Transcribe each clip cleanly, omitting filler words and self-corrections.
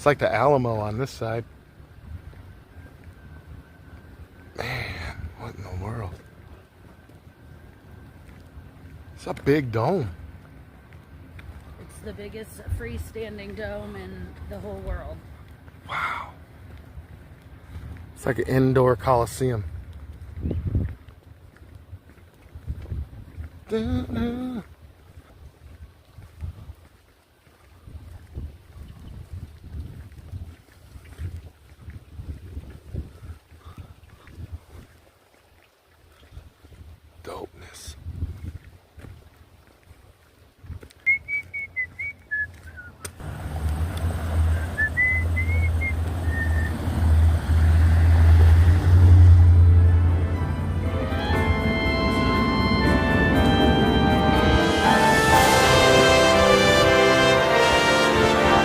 It's like the Alamo on this side. Man, what in the world? It's a big dome. It's the biggest freestanding dome in the whole world. Wow. It's like an indoor coliseum. Da-da. Dopeness.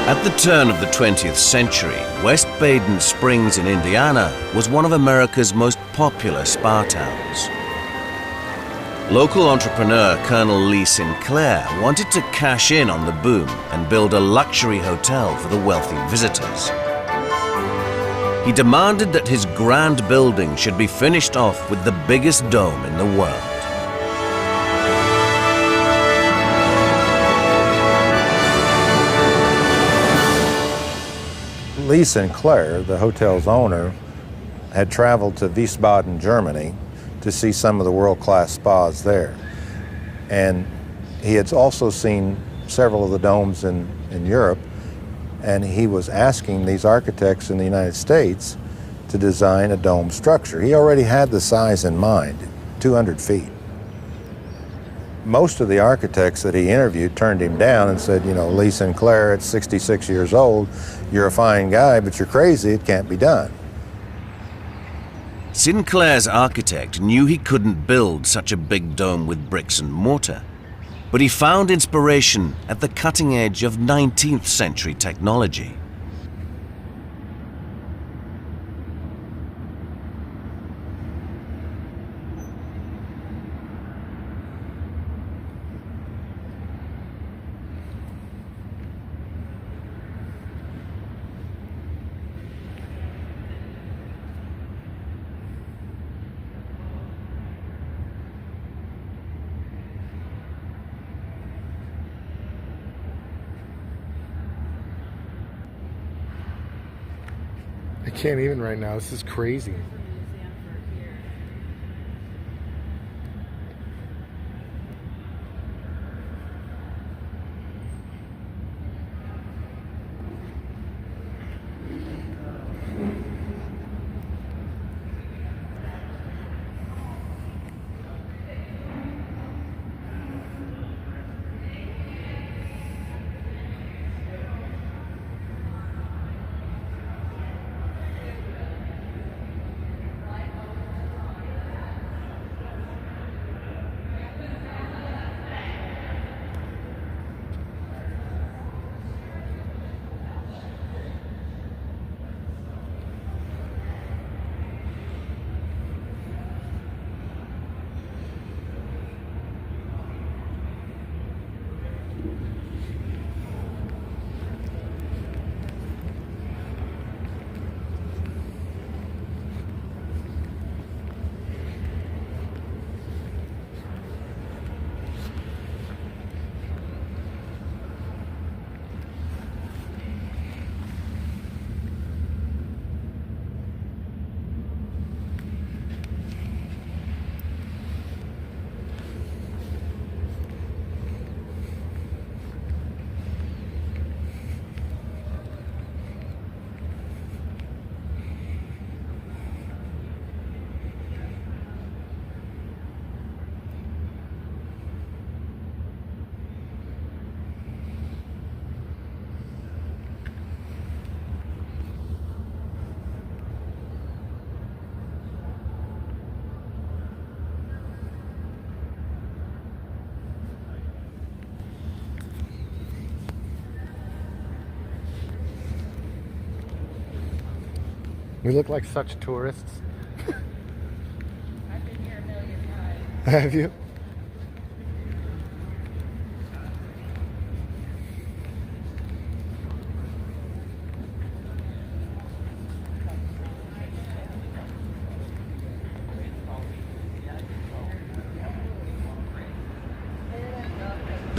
At the turn of the 20th century, West Baden Springs in Indiana was one of America's most popular spa towns. Local entrepreneur Colonel Lee Sinclair wanted to cash in on the boom and build a luxury hotel for the wealthy visitors. He demanded that his grand building should be finished off with the biggest dome in the world. Lee Sinclair, the hotel's owner, had traveled to Wiesbaden, Germany to see some of the world-class spas there. And he had also seen several of the domes in Europe, and he was asking these architects in the United States to design a dome structure. He already had the size in mind, 200 feet. Most of the architects that he interviewed turned him down and said, you know, Lee Sinclair, at 66 years old, you're a fine guy, but you're crazy, it can't be done. Sinclair's architect knew he couldn't build such a big dome with bricks and mortar, but he found inspiration at the cutting edge of 19th century technology. I can't even right now. This is crazy. We look like such tourists. I've been here a million times. Have you?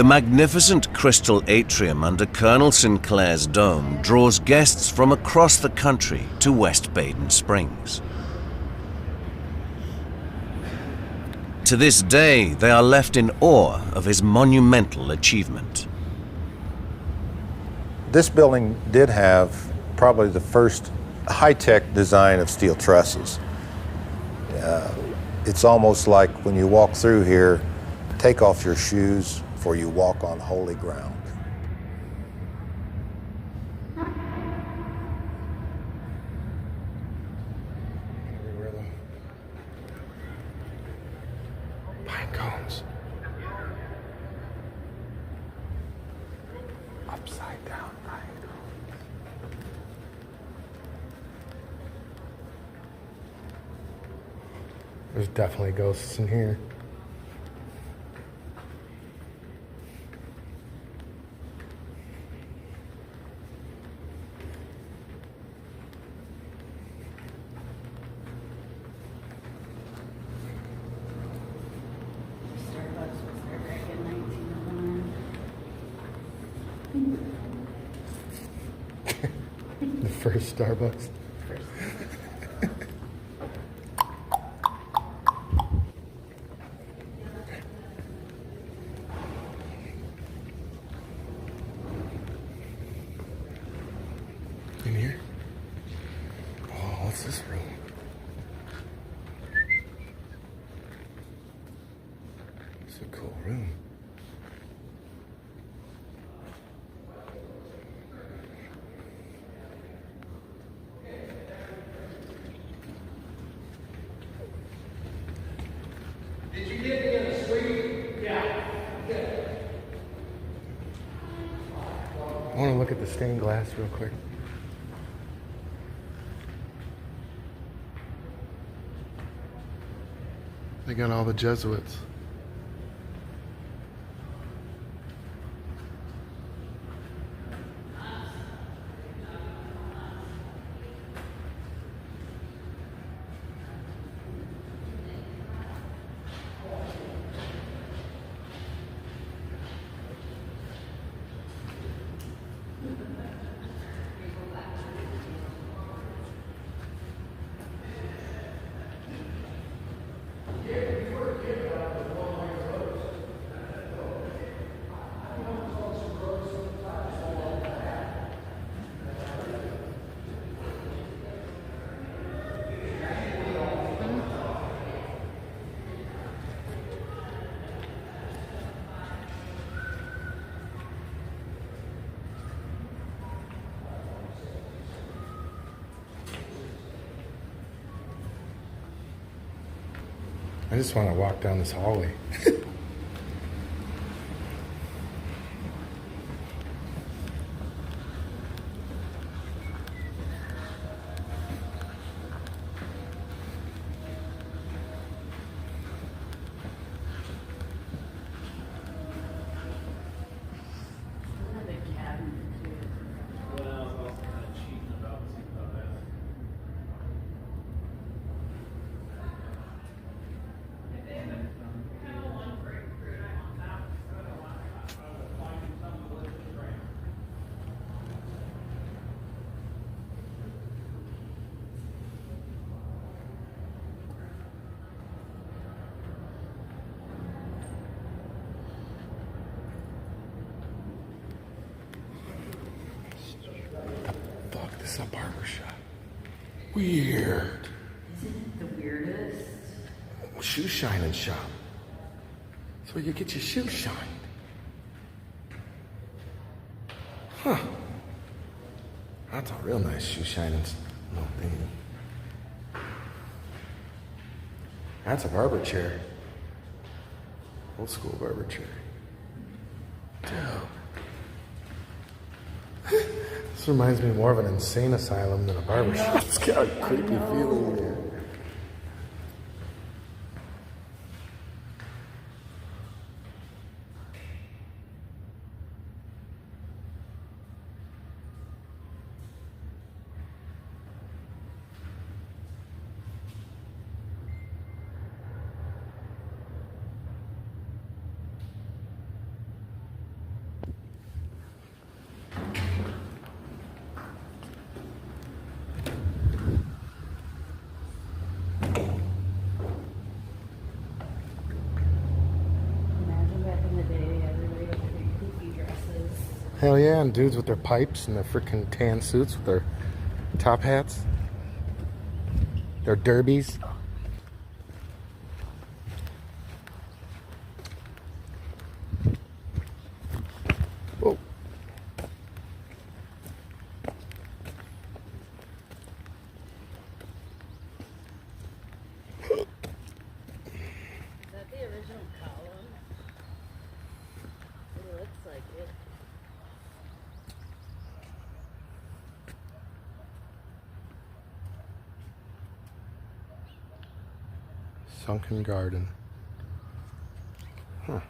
The magnificent crystal atrium under Colonel Sinclair's dome draws guests from across the country to West Baden Springs. To this day, they are left in awe of his monumental achievement. This building did have probably the first high-tech design of steel trusses. It's almost like when you walk through here, take off your shoes, for you walk on holy ground. Everywhere though. Pine cones. Upside down pine cones. There's definitely ghosts in here. Starbucks was there back in 1901. The first Starbucks. In here? Oh, what's this room? It's a cool room. Did you get me in a suite? Yeah. I want to look at the stained glass real quick. They got all the Jesuits. I just want to walk down this hallway. Fuck, this is a barber shop. Weird. Isn't it the weirdest? Shoe shining shop. That's where you get your shoes shined. Huh. That's a real nice shoe shining little thing. That's a barber chair. Old school barber chair. Dude. This reminds me more of an insane asylum than a barber shop. It's got a creepy feeling here. Hell yeah, and dudes with their pipes and their freaking tan suits with their top hats. Their derbies. Whoa. Is that the original column? It looks like it. Sunken garden. Huh.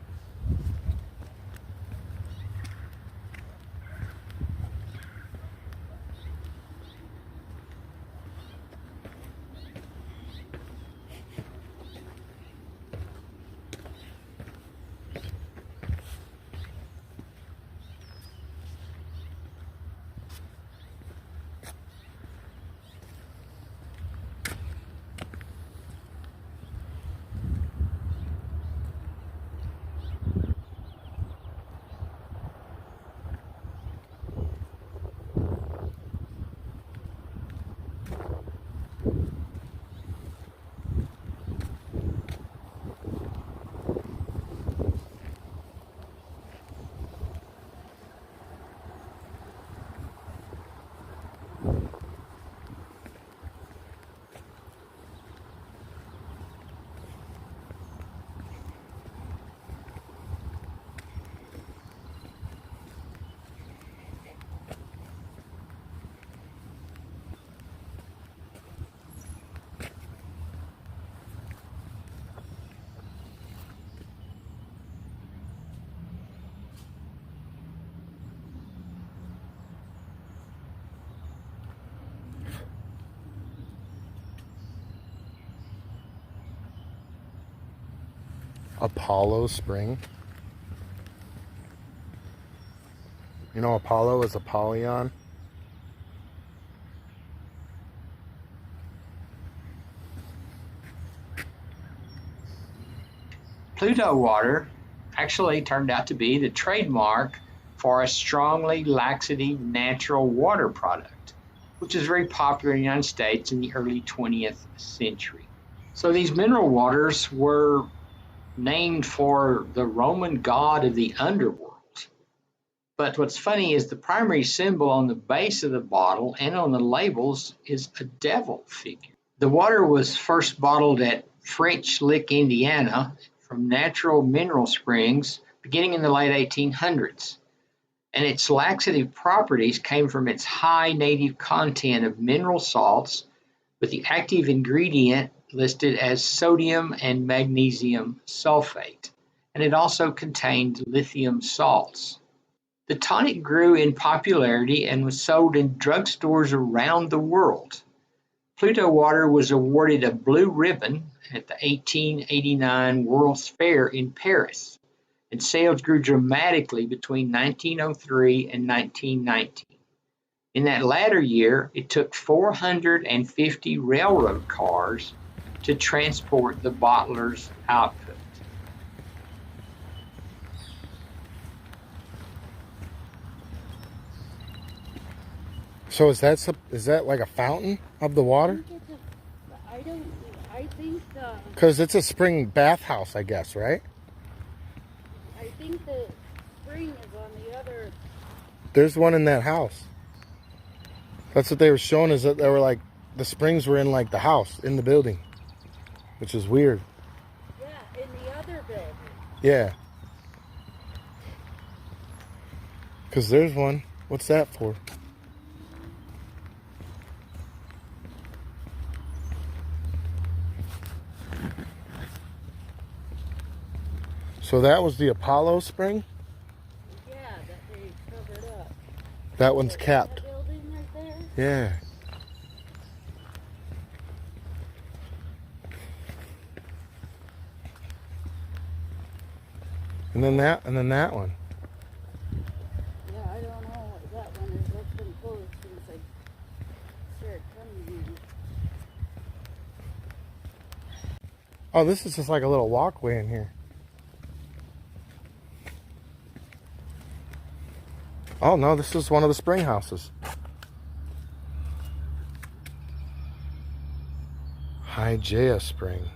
Apollo Spring. You know, Apollo is Apollyon. Pluto water actually turned out to be the trademark for a strongly laxative natural water product, which is very popular in the United States in the early 20th century. So these mineral waters were named for the Roman god of the underworld. But what's funny is the primary symbol on the base of the bottle and on the labels is a devil figure. The water was first bottled at French Lick, Indiana, from natural mineral springs beginning in the late 1800s. And its laxative properties came from its high native content of mineral salts, with the active ingredient listed as sodium and magnesium sulfate. And it also contained lithium salts. The tonic grew in popularity and was sold in drugstores around the world. Pluto water was awarded a blue ribbon at the 1889 World's Fair in Paris, and sales grew dramatically between 1903 and 1919. In that latter year, it took 450 railroad cars to transport the bottler's output. So is that like a fountain of the water? I think Because it's a spring bathhouse, I guess, right? I think the spring is on the other. There's one in that house. That's what they were showing, is that they were like, the springs were in like the house, in the building. Which is weird. Yeah, in the other building. Yeah. Because there's one. What's that for? So that was the Apollo spring? Yeah, that they covered up. That one's capped. That building right there? Yeah. And then that one. Yeah, I don't know what that one is. That's been closed since I started coming here. Oh, this is just like a little walkway in here. Oh no, this is one of the spring houses. Hygeia spring.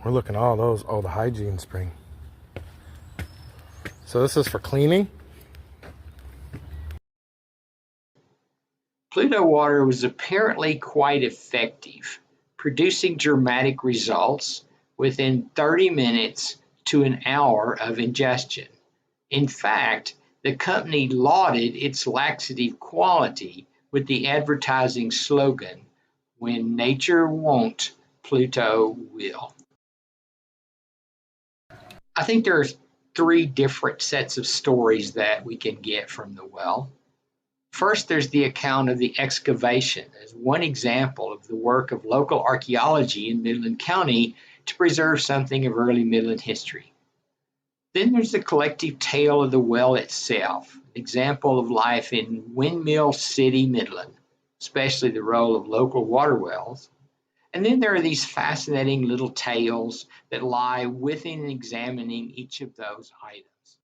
We're looking at all those. Oh, the hygiene spring. So this is for cleaning? Pluto water was apparently quite effective, producing dramatic results within 30 minutes to an hour of ingestion. In fact, the company lauded its laxative quality with the advertising slogan, "When nature won't, Pluto will." I think there are three different sets of stories that we can get from the well. First, there's the account of the excavation as one example of the work of local archaeology in Midland County to preserve something of early Midland history. Then there's the collective tale of the well itself, an example of life in Windmill City, Midland, especially the role of local water wells. And then there are these fascinating little tales that lie within examining each of those items.